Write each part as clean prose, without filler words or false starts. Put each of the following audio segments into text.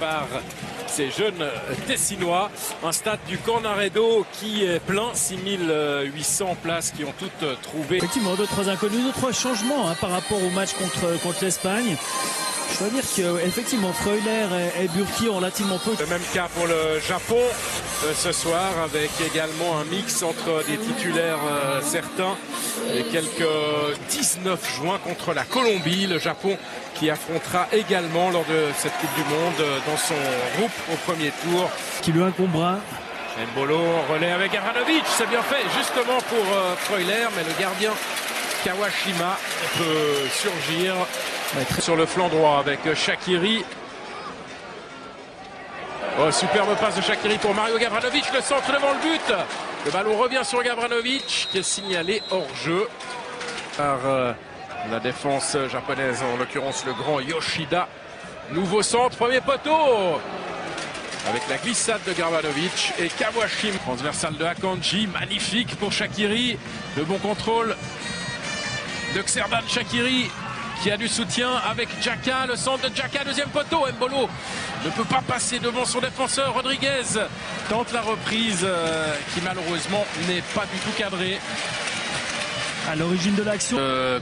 par ces jeunes Tessinois. Un stade du Cornaredo qui est plein, 6800 places qui ont toutes trouvé. Effectivement, d'autres inconnus, d'autres changements par rapport au match contre l'Espagne. Je dois dire qu'effectivement, Freuler et Burki ont relativement peu. Le même cas pour le Japon ce soir, avec également un mix entre des titulaires certains et quelques 19 juin contre la Colombie. Le Japon qui affrontera également lors de cette Coupe du Monde dans son groupe au premier tour. Qui lui incombera. Mbolo en relais avec Gavranovic, c'est bien fait justement pour Freuler, mais le gardien Kawashima peut surgir sur le flanc droit avec Shaqiri. Oh, superbe passe de Shaqiri pour Mario Gavranovic, le centre devant le but. Le ballon revient sur Gavranovic qui est signalé hors jeu par la défense japonaise, en l'occurrence le grand Yoshida. Nouveau centre, premier poteau avec la glissade de Gavranovic et Kawashima. Transversal de Akanji, magnifique pour Shaqiri. Le bon contrôle de Xherdan Shaqiri qui a du soutien avec Xhaka, le centre de Xhaka, deuxième poteau. Mbolo ne peut pas passer devant son défenseur. Rodriguez tente la reprise qui malheureusement n'est pas du tout cadrée. À l'origine de l'action.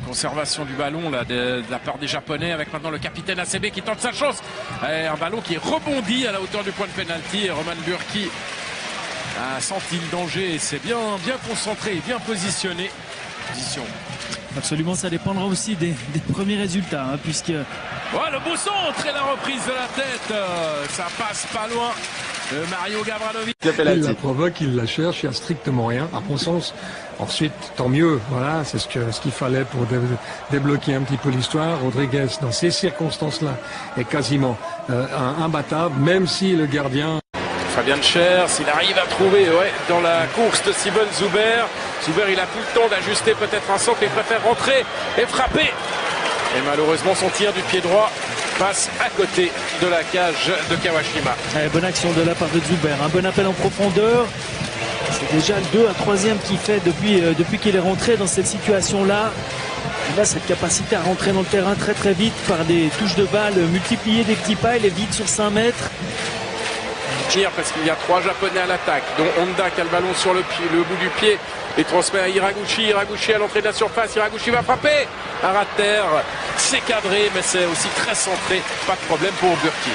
Conservation du ballon là, de la part des Japonais avec maintenant le capitaine ACB qui tente sa chance. Un ballon qui rebondit à la hauteur du point de pénalty. Et Roman Burki a senti le danger et s'est bien concentré et bien positionné. Absolument, ça dépendra aussi des premiers résultats, puisque... Ouais, le beau centre et la reprise de la tête, ça passe pas loin de Mario Gavranovic. Il la provoque, il la cherche, il n'y a strictement rien, à mon sens. Ensuite, tant mieux, voilà, c'est ce qu'il fallait pour débloquer un petit peu l'histoire. Rodriguez, dans ces circonstances-là, est quasiment imbattable, même si le gardien... Fabian Schär, s'il arrive à trouver dans la course de Simon Zuber. Zuber, il a plus le temps d'ajuster peut-être un centre, il préfère rentrer et frapper. Et malheureusement, son tir du pied droit passe à côté de la cage de Kawashima. Bonne action de la part de Zuber, un bon appel en profondeur. C'est déjà le 2 à 3e qu'il fait depuis qu'il est rentré dans cette situation-là. Il a cette capacité à rentrer dans le terrain très très vite par des touches de balle, multiplier des petits pas, il est vite sur 5 mètres. Parce qu'il y a 3 Japonais à l'attaque, dont Honda qui a le ballon sur le bout du pied et transmet à Hiraguchi. Hiraguchi à l'entrée de la surface. Hiraguchi va frapper. Un ras de terre. C'est cadré, mais c'est aussi très centré. Pas de problème pour Burki.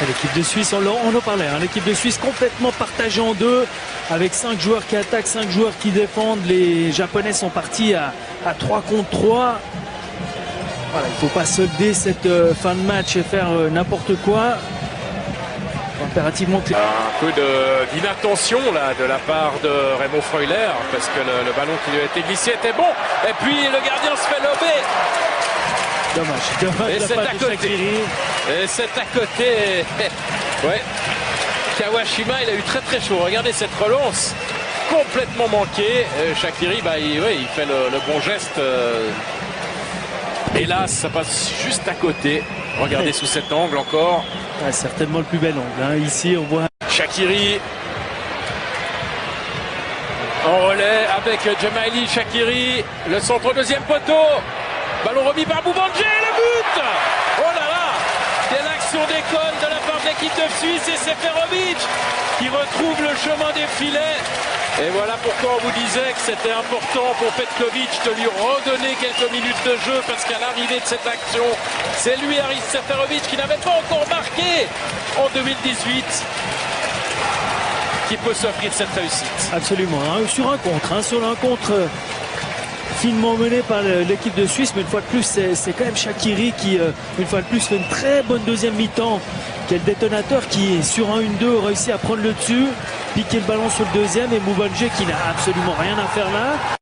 L'équipe de Suisse, on en parlait, l'équipe de Suisse complètement partagée en deux, avec 5 joueurs qui attaquent, 5 joueurs qui défendent. Les Japonais sont partis à 3 contre 3. Voilà, il ne faut pas solder cette fin de match et faire n'importe quoi. Impérativement. Un peu d'inattention là de la part de Remo Freuler, parce que le ballon qui lui a été glissé était bon. Et puis le gardien se fait lober. Dommage. Et c'est à côté. Et c'est à côté. Ouais. Kawashima, il a eu très très chaud. Regardez cette relance complètement manquée. Shaqiri, il fait le bon geste. Hélas, ça passe juste à côté. Regardez sous cet angle encore. Certainement le plus bel angle. Ici, on voit Shaqiri en relais avec Jamaili Shaqiri. Le centre au deuxième poteau. Ballon remis par Boubandje. Le but. Oh là là. Quelle action d'école de la part de l'équipe de Suisse. Et c'est Seferovic qui retrouve le chemin des filets. Et voilà pourquoi on vous disait que c'était important pour Petkovic de lui redonner quelques minutes de jeu, parce qu'à l'arrivée de cette action, c'est lui, Haris Seferovic, qui n'avait pas encore marqué en 2018, qui peut s'offrir cette réussite. Absolument, sur un contre finement mené par l'équipe de Suisse, mais une fois de plus, c'est quand même Shaqiri qui, une fois de plus, fait une très bonne deuxième mi-temps. Quel détonateur qui, sur un 1-2, réussit à prendre le dessus, piquer le ballon sur le deuxième, et Boubandje qui n'a absolument rien à faire là.